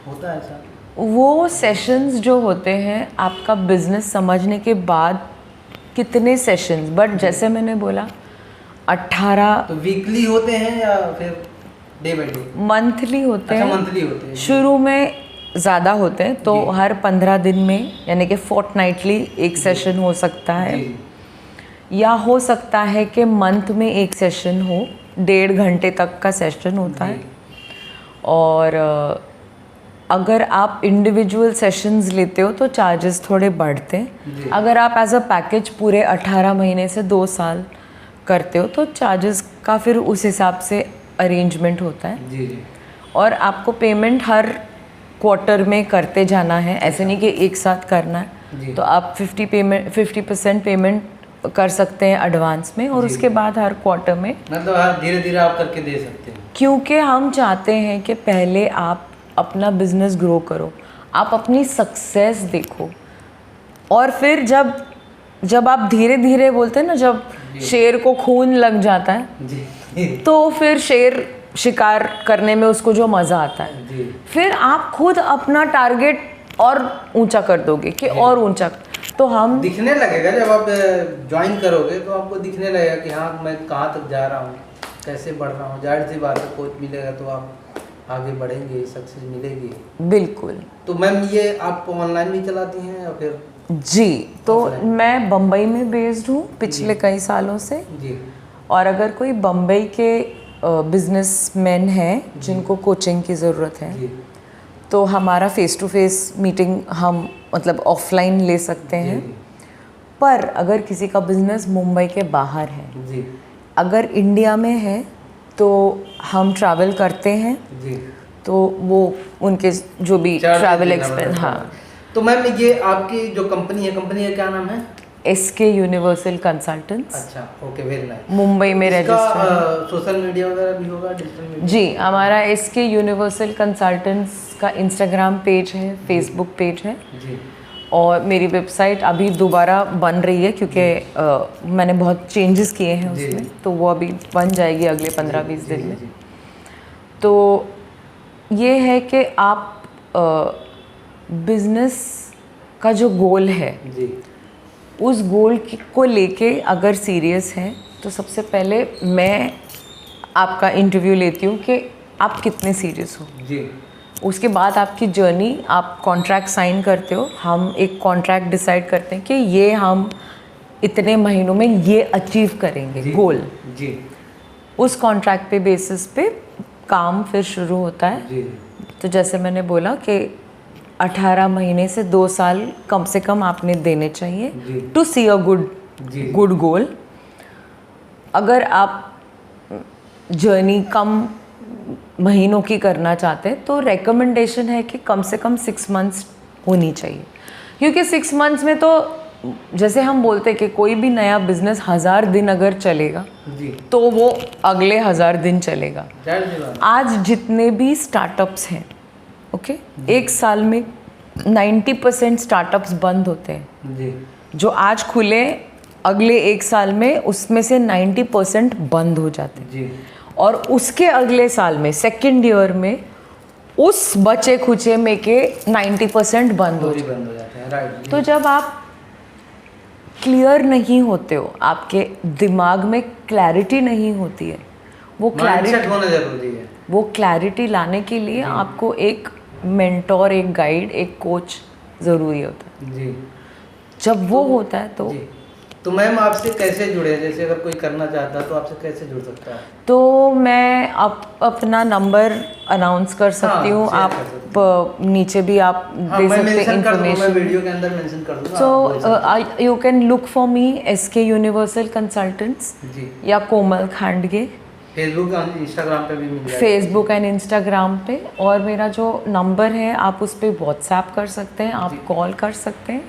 A: होता है ऐसा?
B: वो सेशंस जो होते हैं आपका बिजनेस समझने के बाद कितने सेशंस, बट जैसे मैंने बोला 18
A: तो वीकली होते हैं या फिर डे बाय डे?
B: मंथली होते
A: अच्छा,
B: हैं।
A: मंथली होते हैं।
B: शुरू में ज़्यादा होते हैं तो हर 15 दिन में, यानी कि फोर्टनाइटली एक सेशन हो सकता है, या हो सकता है कि मंथ में एक सेशन हो, 1.5 घंटे तक का सेशन होता है। और अगर आप इंडिविजुअल सेशंस लेते हो तो चार्जेस थोड़े बढ़ते हैं। अगर आप एज अ पैकेज पूरे 18 महीने से 2 साल करते हो तो चार्जेस का फिर उस हिसाब से अरेंजमेंट होता है।
A: जी।
B: और आपको पेमेंट हर क्वार्टर में करते जाना है, ऐसे नहीं कि एक साथ करना है। तो आप 50% पेमेंट कर सकते हैं एडवांस में, और उसके बाद हर क्वार्टर में,
A: मतलब धीरे धीरे आप करके दे सकते हैं।
B: क्योंकि हम चाहते हैं कि पहले आप अपना बिजनेस ग्रो करो, आप अपनी सक्सेस देखो, और फिर जब आप धीरे धीरे बोलते हैं ना, जब शेर को खून लग जाता है तो फिर शेर शिकार करने में उसको जो मज़ा आता है, फिर आप खुद अपना टारगेट और ऊंचा कर दोगे कि और ऊंचा। तो हम
A: दिखने लगेगा जब आप ज्वाइन करोगे तो आपको दिखने लगेगा कि हाँ मैं कहाँ तक जा रहा हूँ, कैसे बढ़ रहा हूँ। जाहिर सी बात है, कोच मिलेगा तो आप आगे बढ़ेंगे, सक्सेस मिलेगी।
B: बिल्कुल।
A: तो मैम ये आप ऑनलाइन भी चलाती हैं या फिर?
B: जी, तो मैं बम्बई में बेस्ड हूँ पिछले कई सालों से
A: जी।
B: और अगर कोई बम्बई के बिजनेसमैन हैं जिनको कोचिंग की ज़रूरत है तो हमारा फेस टू फेस मीटिंग हम मतलब ऑफलाइन ले सकते हैं। पर अगर किसी का बिजनेस मुंबई के बाहर है, अगर इंडिया में है तो हम ट्रैवल करते हैं, तो वो उनके जो भी ट्रैवल एक्सपेंस। हाँ।
A: तो मैम ये आपकी जो कंपनी का क्या नाम है?
B: SK universal consultants.
A: अच्छा, ओके, वेरी नाइस।
B: मुंबई में रजिस्टर्ड।
A: सोशल मीडिया वगैरह भी होगा, डिजिटल मीडिया?
B: जी, हमारा SK यूनिवर्सल कंसल्टेंट्स का इंस्टाग्राम पेज है, फेसबुक पेज है
A: जी।
B: और मेरी वेबसाइट अभी दोबारा बन रही है क्योंकि मैंने बहुत चेंजेस किए हैं उसमें, तो वो अभी बन जाएगी अगले 15-20 दिन में। तो ये है कि आप बिजनेस का जो गोल है उस गोल को लेके अगर सीरियस हैं तो सबसे पहले मैं आपका इंटरव्यू लेती हूँ कि आप कितने सीरियस हो। उसके बाद आपकी जर्नी, आप कॉन्ट्रैक्ट साइन करते हो, हम एक कॉन्ट्रैक्ट डिसाइड करते हैं कि ये हम इतने महीनों में ये अचीव करेंगे गोल। उस कॉन्ट्रैक्ट पे बेसिस पे काम फिर शुरू होता है। तो जैसे मैंने बोला कि 18 महीने से 2 साल कम से कम आपने देने चाहिए to C a good goal. अगर आप जर्नी कम महीनों की करना चाहते हैं तो रेकमेंडेशन है कि कम से कम 6 मंथ्स होनी चाहिए, क्योंकि 6 मंथ्स में तो जैसे हम बोलते हैं कि कोई भी नया बिजनेस 1000 दिन अगर चलेगा तो वो अगले 1000 दिन चलेगा। आज जितने भी स्टार्टअप्स हैं, ओके, एक साल में 90% स्टार्टअप्स बंद होते हैं। जो आज खुले अगले एक साल में उसमें से 90% बंद हो जाते हैं, और उसके अगले साल में सेकेंड ईयर में उस बचे खुचे में के 90% बंद हो जाते हैं। तो जब आप क्लियर नहीं होते हो, आपके दिमाग में क्लैरिटी नहीं होती है, वो क्लैरिटी
A: होना जरूरी है।
B: वो क्लैरिटी लाने के लिए आपको एक मेंटोर, एक गाइड, एक कोच ज़रूरी होता है। जब वो होता है
A: तो मैम आपसे कैसे जुड़े? जैसे अगर कोई करना चाहता है तो आपसे कैसे जुड़ सकता है?
B: तो मैं अपना नंबर अनाउंस कर सकती हूँ। आप नीचे भी आप दे सकते हैं इंफॉर्मेशन,
A: मैं वीडियो के अंदर मेंशन कर दूंगा।
B: So you can look for me SK universal consultants या कोमल खांडगे।
A: फेसबुक एंड इंस्टाग्राम पे भी मिल जाएगा।
B: फेसबुक एंड इंस्टाग्राम पे, और मेरा जो नंबर है आप उस पर व्हाट्सएप कर सकते हैं, आप कॉल कर सकते हैं।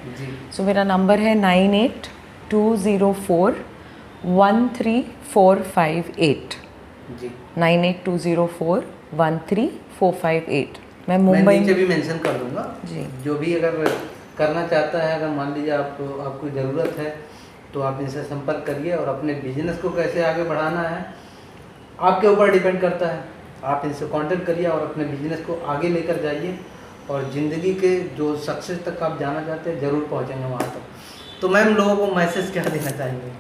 B: सो मेरा नंबर है 9820413458। 9820413458 मैं मुंबई
A: नीचे भी मेंशन कर दूंगा
B: जी।
A: जो भी अगर करना चाहता है, अगर मान लीजिए आपको ज़रूरत है तो आप इनसे संपर्क करिए। और अपने बिजनेस को कैसे आगे बढ़ाना है आपके ऊपर डिपेंड करता है। आप इनसे कांटेक्ट करिए और अपने बिजनेस को आगे लेकर जाइए और ज़िंदगी के जो सक्सेस तक आप जाना चाहते हैं ज़रूर पहुँचेंगे वहाँ तक। तो मैम लोगों को मैसेज क्या देना चाहेंगे?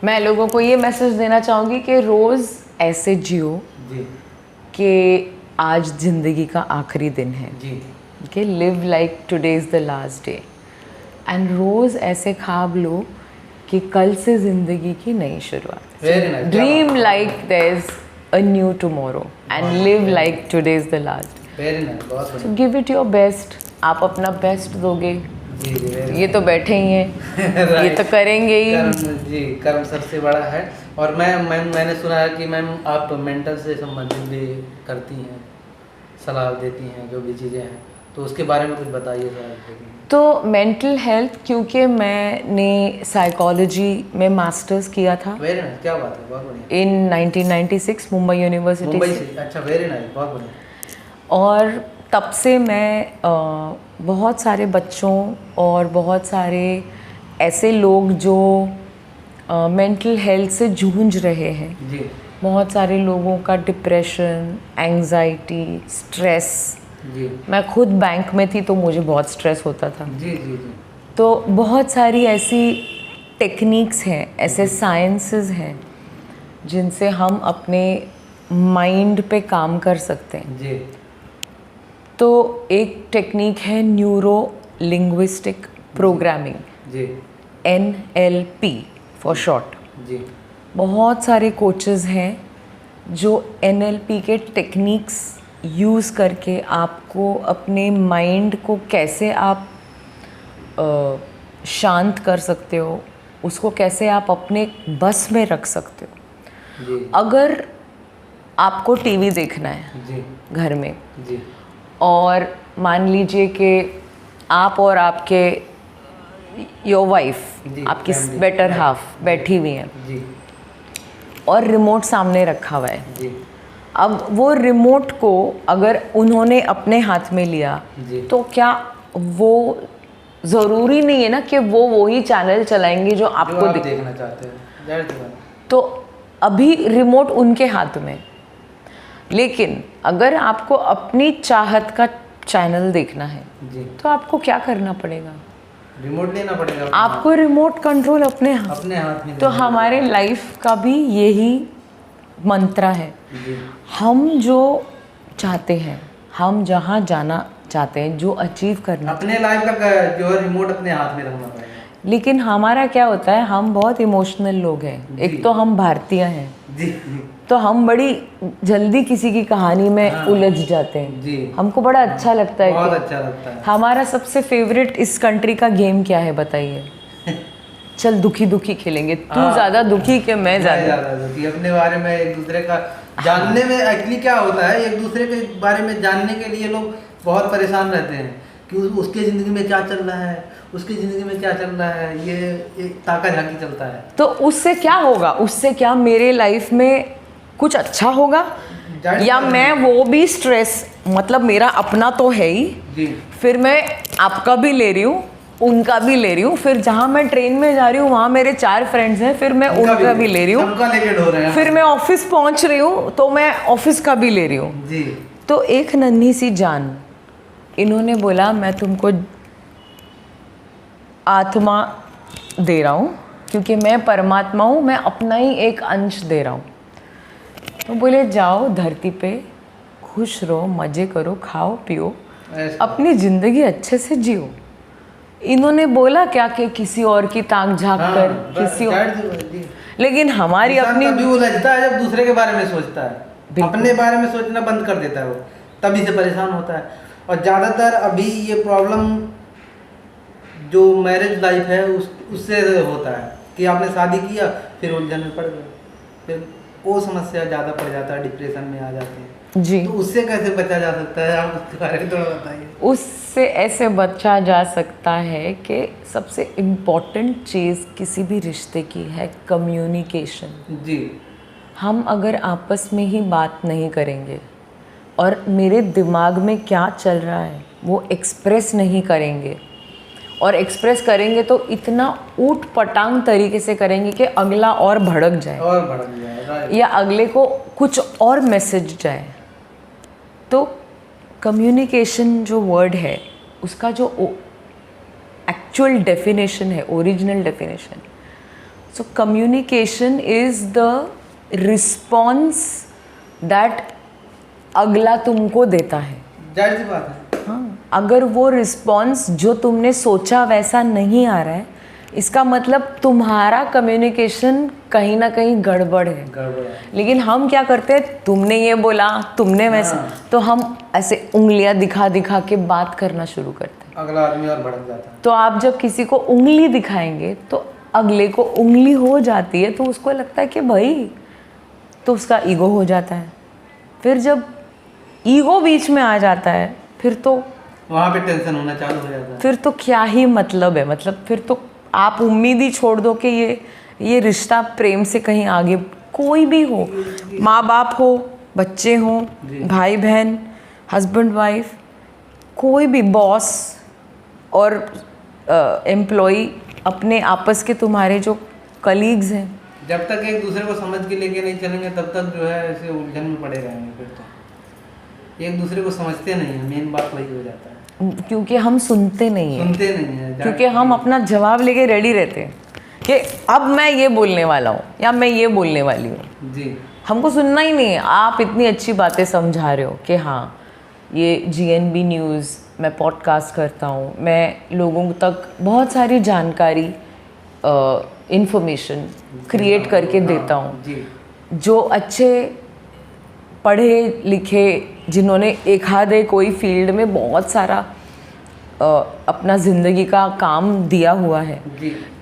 B: मैं लोगों को ये मैसेज देना चाहूँगी कि रोज़ ऐसे जियो
A: जी
B: कि आज ज़िंदगी का आखिरी दिन है
A: जी,
B: कि live like today is the last day. And रोज़ ऐसे ख्वाब लो कि कल से ज़िंदगी की नई शुरुआत।
A: Very nice.
B: Dream like there is a new tomorrow and live like today is the last.
A: Very nice, बहुत
B: सो
A: बढ़िया।
B: Give it your best. आप अपना बेस्ट दोगे,
A: जी जी,
B: ये तो बैठे ही हैं ये तो करेंगे ही।
A: कर्म सबसे बड़ा है। और मैंने सुना है कि मैम आप मेंटल से संबंधित भी करती हैं, सलाह देती हैं, जो भी चीज़ें हैं, तो उसके बारे में कुछ बताइए सर।
B: तो मेंटल हेल्थ, क्योंकि मैंने साइकोलॉजी में मास्टर्स किया था
A: वेरी नाइस, क्या बात है, बहुत बढ़िया।
B: इन 1996 मुंबई यूनिवर्सिटी
A: मुंबई
B: से।
A: से, अच्छा वेरी नाइस, बहुत बढ़िया।
B: और तब से मैं बहुत सारे बच्चों और बहुत सारे ऐसे लोग जो मेंटल हेल्थ से जूझ रहे हैं,
A: जी
B: बहुत सारे लोगों का डिप्रेशन, एंजाइटी, स्ट्रेस।
A: जी
B: मैं खुद बैंक में थी तो मुझे बहुत स्ट्रेस होता था।
A: जी जी जी,
B: तो बहुत सारी ऐसी टेक्निक्स हैं, ऐसे साइंसेस हैं जिनसे हम अपने माइंड पे काम कर सकते हैं।
A: जी
B: तो एक टेक्निक है न्यूरो लिंग्विस्टिक प्रोग्रामिंग,
A: जी
B: NLP फॉर शॉर्ट।
A: जी
B: बहुत सारे कोचेस हैं जो NLP के टेक्निक्स यूज़ करके आपको अपने माइंड को कैसे आप शांत कर सकते हो, उसको कैसे आप अपने बस में रख सकते हो।
A: जी
B: अगर आपको टीवी देखना है
A: जी
B: घर में
A: जी
B: और मान लीजिए कि आप और आपके योर वाइफ,
A: जी,
B: आपकी
A: family,
B: बेटर हाफ बैठी हुई हैं
A: जी
B: और रिमोट सामने रखा हुआ है।
A: जी
B: अब वो रिमोट को अगर उन्होंने अपने हाथ में लिया
A: जी,
B: तो क्या वो ज़रूरी नहीं है ना कि वो वही चैनल चलाएंगे जो
A: जो
B: आपको
A: आप
B: दिख।
A: देखना चाहते हैं, जाहिर सी बात है।
B: तो अभी रिमोट उनके हाथ में, लेकिन अगर आपको अपनी चाहत का चैनल देखना है
A: जी,
B: तो आपको क्या करना पड़ेगा?
A: रिमोट लेना पड़ेगा
B: आपको रिमोट कंट्रोल अपने हाथ।
A: अपने हाथ में।
B: तो हमारे लाइफ का भी यही मंत्र है।
A: जी
B: हम जो चाहते हैं, हम जहाँ जाना चाहते हैं, जो अचीव करना,
A: अपने लाइफ का जो है रिमोट अपने हाथ में रखना पड़ेगा।
B: लेकिन हमारा क्या होता है, हम बहुत इमोशनल लोग हैं।
A: जी।
B: एक तो हम भारतीय हैं,
A: जी
B: तो हम बड़ी जल्दी किसी की कहानी में
A: हाँ।
B: उलझ जाते हैं।
A: जी,
B: हमको बड़ा अच्छा लगता है
A: बहुत
B: कि
A: अच्छा लगता है।
B: हमारा सबसे फेवरेट इस कंट्री का गेम क्या है बताइए? चल दुखी दुखी खेलेंगे, तू
A: हाँ।
B: ज़्यादा दुखी कि मैं ज़्यादा।
A: ज़्यादा दुखी, अपने बारे में एक दूसरे का जानने में एक्चुअली क्या होता है, एक दूसरे के बारे में जानने के लिए लोग बहुत परेशान रहते हैं कि उसके ज़िंदगी में क्या चल रहा है, उसकी ज़िंदगी में क्या चल रहा है, ये एक ताका झाकी चलता है।
B: तो उससे क्या होगा? उससे क्या मेरे लाइफ में कुछ अच्छा होगा या मैं वो भी स्ट्रेस, मतलब मेरा अपना तो है ही,
A: जी
B: फिर मैं आपका भी ले रही हूँ, उनका भी ले रही हूँ, फिर जहाँ मैं ट्रेन में जा रही हूँ वहाँ मेरे 4 फ्रेंड्स हैं, फिर मैं उनका भी ले रही हूँ,
A: सबका लेके ढो रहे हैं।
B: फिर मैं ऑफिस पहुँच रही हूँ तो मैं ऑफिस का भी ले रही हूँ।
A: जी
B: तो एक नन्ही सी जान, इन्होंने बोला मैं तुमको आत्मा दे रहा हूँ क्योंकि मैं परमात्मा हूँ, मैं अपना ही एक अंश दे रहा हूँ। तो बोले जाओ धरती पे खुश रहो, मज़े करो, खाओ पियो,
A: ऐसा।
B: अपनी ज़िंदगी अच्छे से जियो। इन्होंने बोला क्या कि किसी और की ताक झांक
A: हाँ,
B: कर
A: बस,
B: किसी और,
A: जाहिर सी बात है, जी।
B: लेकिन हमारी
A: इंसान
B: अपनी
A: तभी उलझता है जब दूसरे के बारे में सोचता है,
B: बिल्कुल।
A: अपने बारे में सोचना बंद कर देता है वो, तभी से परेशान होता है। और ज़्यादातर अभी ये प्रॉब्लम जो मैरिज लाइफ है उससे होता है कि आपने शादी किया फिर उलझन में पड़ गए, फिर वो समस्या ज़्यादा पड़ जाता है, डिप्रेशन में आ जाते हैं।
B: जी,
A: तो उससे कैसे बचा जा सकता है, आप उसके बारे में थोड़ा बताइए।
B: उससे ऐसे बचा जा सकता है कि सबसे इम्पॉर्टेंट चीज़ किसी भी रिश्ते की है कम्युनिकेशन।
A: जी
B: हम अगर आपस में ही बात नहीं करेंगे और मेरे दिमाग में क्या चल रहा है वो एक्सप्रेस नहीं करेंगे, और एक्सप्रेस करेंगे तो इतना ऊट पटांग तरीके से करेंगे कि अगला और भड़क जाए
A: राइट।
B: या अगले को कुछ और मैसेज जाए। तो कम्युनिकेशन जो वर्ड है उसका जो एक्चुअल डेफिनेशन है, original definition, so communication is the response that अगला तुमको देता है।
A: जाहिर सी बात है।
B: हाँ, अगर वो रिस्पॉन्स जो तुमने सोचा वैसा नहीं आ रहा है, इसका मतलब तुम्हारा कम्युनिकेशन कहीं ना कहीं गड़बड़ है। लेकिन हम क्या करते हैं, तुमने ये बोला, तुमने वैसा, तो हम ऐसे उंगलियां दिखा दिखा के बात करना शुरू करते हैं,
A: अगला आदमी और भड़क जाता है।
B: तो आप जब किसी को उंगली दिखाएंगे तो अगले को उंगली हो जाती है, तो उसको लगता है कि भाई, तो उसका ईगो हो जाता है। फिर जब ईगो बीच में आ जाता है फिर तो
A: वहाँ पे टेंशन होना चालू हो जाता है।
B: फिर तो क्या ही मतलब है, मतलब फिर तो आप उम्मीद ही छोड़ दो कि ये रिश्ता प्रेम से कहीं आगे, कोई भी हो, माँ बाप हो, बच्चे हों, भाई बहन, हस्बैंड वाइफ, कोई भी, बॉस और एम्प्लॉई, अपने आपस के तुम्हारे जो कलीग्स हैं,
A: जब तक एक दूसरे को समझ के लेके नहीं चलेंगे तब तक जो है ऐसे उलझन में पड़े रहेंगे। फिर तो एक दूसरे को समझते नहीं है, मेन बात वही हो जाता है।
B: क्योंकि हम सुनते नहीं
A: हैं,
B: क्योंकि हम अपना जवाब लेके रेडी रहते हैं कि अब मैं ये बोलने वाला हूँ या मैं ये बोलने वाली हूँ
A: जी।
B: हमको सुनना ही नहीं है। आप इतनी अच्छी बातें समझा रहे हो कि हाँ, ये GNB न्यूज़, मैं पॉडकास्ट करता हूँ, मैं लोगों तक बहुत सारी जानकारी, इंफॉर्मेशन क्रिएट करके देता हूँ। जो अच्छे पढ़े लिखे, जिन्होंने एक आधे कोई फील्ड में बहुत सारा अपना ज़िंदगी का काम दिया हुआ है,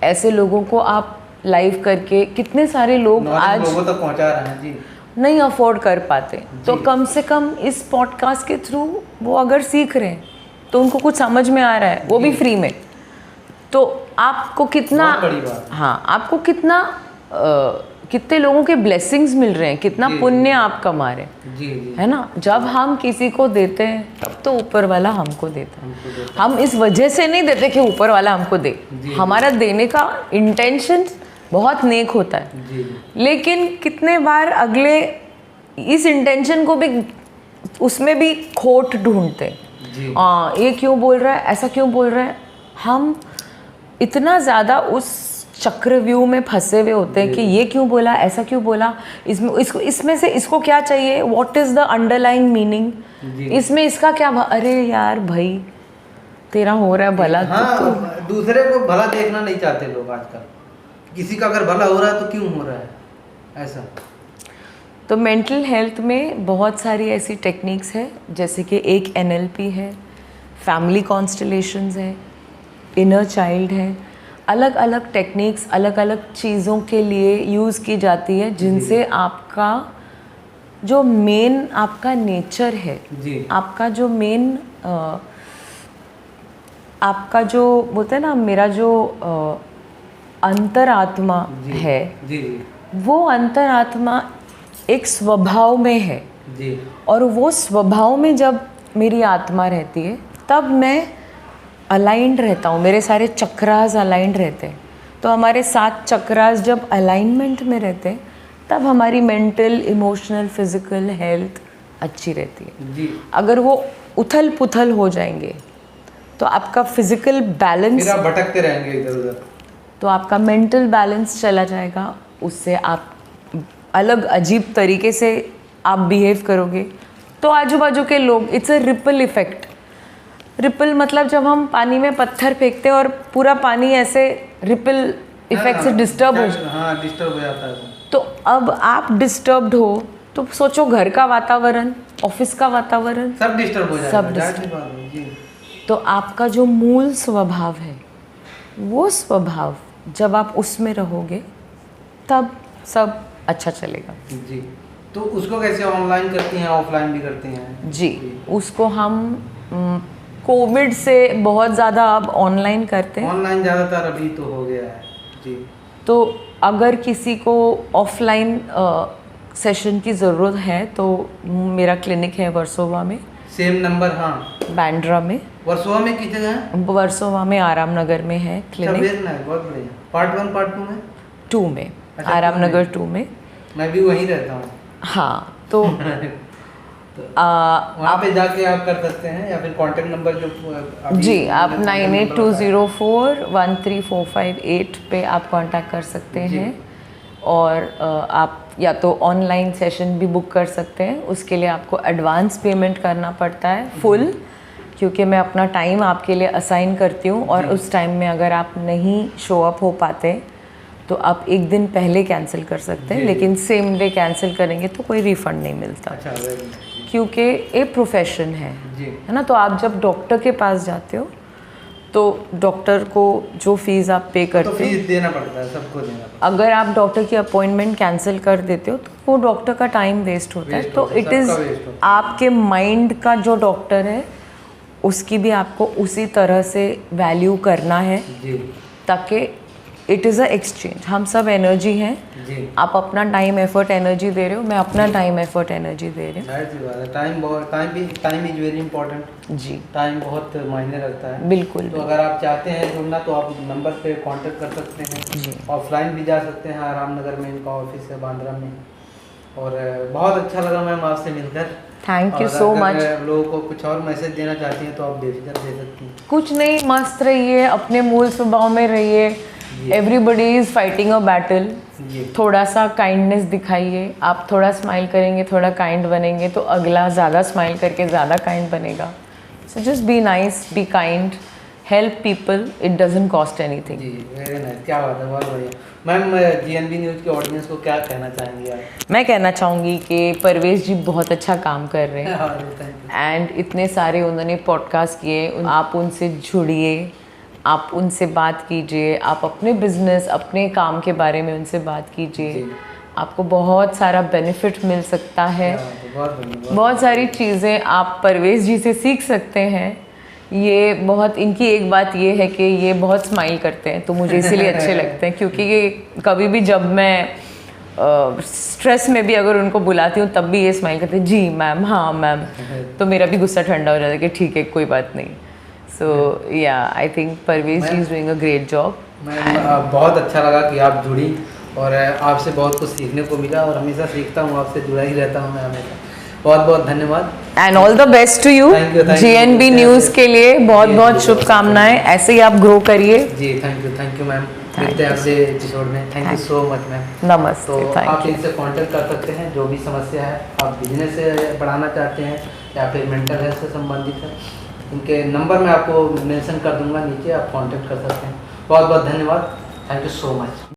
B: ऐसे लोगों को आप लाइव करके, कितने सारे लोग आज
A: लोगों तक पहुंचा रहे हैं जी,
B: नहीं अफोर्ड कर पाते, तो कम से कम इस पॉडकास्ट के थ्रू वो अगर सीख रहे हैं तो उनको कुछ समझ में आ रहा है, वो भी फ्री में, तो आपको कितना, हाँ, आपको कितना कितने लोगों के ब्लेसिंग्स मिल रहे हैं, कितना पुण्य आप कमा रहे हैं,
A: जी।
B: है ना। जब हम किसी को देते हैं तब तो ऊपर वाला हमको देता है। हम इस वजह से नहीं देते कि ऊपर वाला हमको दे, हमारा देने का इंटेंशन बहुत नेक होता है, लेकिन कितने बार अगले इस इंटेंशन को भी, उसमें भी खोट ढूंढते हैं। हाँ, ये क्यों बोल रहा है, ऐसा क्यों बोल रहा है। हम इतना ज़्यादा उस चक्रव्यूह में फंसे हुए होते हैं कि ये क्यों बोला, ऐसा क्यों बोला, इसमें से इसको क्या चाहिए, what is the underlying meaning, इसमें इसका क्या, अरे यार भाई, तेरा हो रहा है भला।
A: हाँ, तो दूसरे को भला देखना नहीं चाहते लोग आजकल। किसी का अगर भला हो रहा है तो क्यों हो रहा है ऐसा।
B: तो मेंटल हेल्थ में बहुत सारी ऐसी टेक्निक्स है, जैसे कि एक NLP है, फैमिली कॉन्स्टलेशंस है, इनर चाइल्ड है। अलग अलग टेक्निक्स अलग अलग चीज़ों के लिए यूज़ की जाती है, जिनसे आपका जो मेन आपका नेचर है, आपका जो मेन आपका जो बोलते हैं ना, मेरा जो अंतरात्मा है, वो अंतरात्मा एक स्वभाव में है, और वो स्वभाव में जब मेरी आत्मा रहती है तब मैं अलाइंड रहता हूँ, मेरे सारे चक्रास अलाइंड रहते हैं। तो हमारे 7 चक्रास जब अलाइनमेंट में रहते हैं तब हमारी मेंटल, इमोशनल, फिजिकल हेल्थ अच्छी रहती है जी। अगर वो उथल पुथल हो जाएंगे तो आपका फिजिकल बैलेंस,
A: फिर आप भटकते रहेंगे इधर उधर,
B: तो आपका मेंटल बैलेंस चला जाएगा। उससे आप अलग अजीब तरीके से आप बिहेव करोगे, तो आजू बाजू के लोग, it's a ripple effect. Ripple मतलब जब हम पानी में पत्थर फेंकते हैं और पूरा पानी ऐसे रिपल इफेक्ट से डिस्टर्ब हो
A: जाता है।
B: तो अब आप डिस्टर्ब्ड हो तो सोचो, घर का वातावरण, ऑफिस का वातावरण,
A: सब डिस्टर्ब हो जाएगा,
B: सब डिस्टर्ब। तो आपका जो मूल स्वभाव है, वो स्वभाव जब आप उसमें रहोगे तब सब अच्छा चलेगा
A: जी। तो उसको कैसे ऑनलाइन करती हैं, ऑफलाइन भी करती हैं
B: जी। उसको हम कोविड से बहुत ज़्यादा अब ऑनलाइन करते हैं।
A: ऑनलाइन ज़्यादातर अभी तो हो गया है जी।
B: तो अगर किसी को ऑफलाइन सेशन की ज़रूरत है तो मेरा क्लिनिक है वर्सोवा में,
A: सेम नंबर, हाँ,
B: बैंड्रा में।
A: वर्सोवा में किस जगह है?
B: वर्सोवा में आराम नगर में है क्लिनिक।
A: बहुत बढ़िया। पार्ट 1 पार्ट 2 में?
B: 2 में,
A: अच्छा,
B: आराम नगर 2 में।
A: मैं भी वहीं रहता हूँ।
B: हाँ, तो
A: वहाँ पे जाके आप कर सकते हैं, या फिर कांटेक्ट नंबर जो
B: जी, आप 9820413458 पे आप कांटेक्ट कर सकते हैं। और आप या तो ऑनलाइन सेशन भी बुक कर सकते हैं, उसके लिए आपको एडवांस पेमेंट करना पड़ता है फुल, क्योंकि मैं अपना टाइम आपके लिए असाइन करती हूँ और उस टाइम में अगर आप नहीं शो अप हो पाते तो आप एक दिन पहले कैंसिल कर सकते हैं, लेकिन सेम डे कैंसिल करेंगे तो कोई रिफंड नहीं मिलता।
A: अच्छा,
B: क्योंकि ये प्रोफेशन है ना। तो आप जब डॉक्टर के पास जाते हो तो डॉक्टर को जो फीस आप पे करते हो,
A: तो फीस देना पड़ता है, सबको देना पड़ता है।
B: अगर आप डॉक्टर की अपॉइंटमेंट कैंसिल कर देते हो तो वो डॉक्टर का टाइम वेस्ट होता है। तो इट इज़ आपके माइंड का जो डॉक्टर है उसकी भी आपको उसी तरह से वैल्यू करना है, ताकि इट इज़ अ एक्सचेंज। हम सब एनर्जी हैं, आप अपना टाइम एफर्ट एनर्जी दे रहे हो, मैं अपना टाइम एफर्ट एनर्जी दे रही हूँ।
A: Time is very important ji. Time बहुत मायने रखता है, बिल्कुल। तो अगर आप चाहते हैं जुड़ना तो आप नंबर पे कांटेक्ट कर सकते हैं जी। ऑफलाइन भी जा सकते हैं, आराम नगर में इनका ऑफिस है, बांद्रा में। और बहुत अच्छा लगा मैम आपसे मिलकर।
B: Thank you so much.
A: लोगों को कुछ और मैसेज देना चाहती हैं तो आप बेफिक्र दे सकती हैं।
B: कुछ नहीं, मस्त रहिए, अपने मूल स्वभाव में रहिए। Everybody is fighting a battle. थोड़ा सा काइंडनेस दिखाइए, आप थोड़ा स्माइल करेंगे, थोड़ा काइंड बनेंगे तो अगला ज़्यादा स्माइल करके ज़्यादा काइंड बनेगा। So just be nice, be kind, help people, it doesn't cost anything.
A: जी, वेरी नाइस, क्या बात है, बहुत बढ़िया। मैम, जीएनबी न्यूज़ के ऑडियंस को क्या कहना चाहेंगी आप?
B: मैं कहना चाहूँगी कि परवेश जी बहुत अच्छा काम कर रहे हैं एंड इतने सारे उन्होंने पॉडकास्ट किए, आप उनसे जुड़िए, आप उनसे बात कीजिए, आप अपने बिजनेस, अपने काम के बारे में उनसे बात कीजिए, आपको बहुत सारा बेनिफिट मिल सकता है। बहुत सारी चीज़ें आप परवेश जी से सीख सकते हैं। ये बहुत, इनकी एक बात ये है कि ये बहुत स्माइल करते हैं, तो मुझे इसीलिए अच्छे लगते हैं, क्योंकि ये कभी भी जब मैं स्ट्रेस में भी अगर उनको बुलाती हूँ तब भी ये स्माइल करते हैं, जी मैम, हाँ मैम, तो मेरा भी गुस्सा ठंडा हो जाता है कि ठीक है, कोई बात नहीं। So yeah I think Parvesh ji is doing a great job.
A: बहुत अच्छा लगा कि आप जुड़ी और आपसे बहुत कुछ सीखने को मिला, और हमेशा सीखता हूँ, आपसे जुड़ा ही रहता हूँ मैं हमेशा। बहुत बहुत धन्यवाद
B: and all the best to you. GNB news के लिए बहुत बहुत शुभकामनाएं, ऐसे ही आप ग्रो करिए
A: जी। थैंक यू मैम, मिलते हैं अगले एपिसोड में। Thank you so much ma'am.
B: नमस्ते।
A: तो आप इनसे कांटेक्ट कर सकते हैं, जो भी समस्या है, आप बिजनेस से बढ़ाना चाहते हैं या फिर मेंटल हेल्थ से संबंधित है, उनके नंबर मैं आपको मेंशन कर दूंगा नीचे, आप कांटेक्ट कर सकते हैं। बहुत बहुत धन्यवाद, थैंक यू सो मच।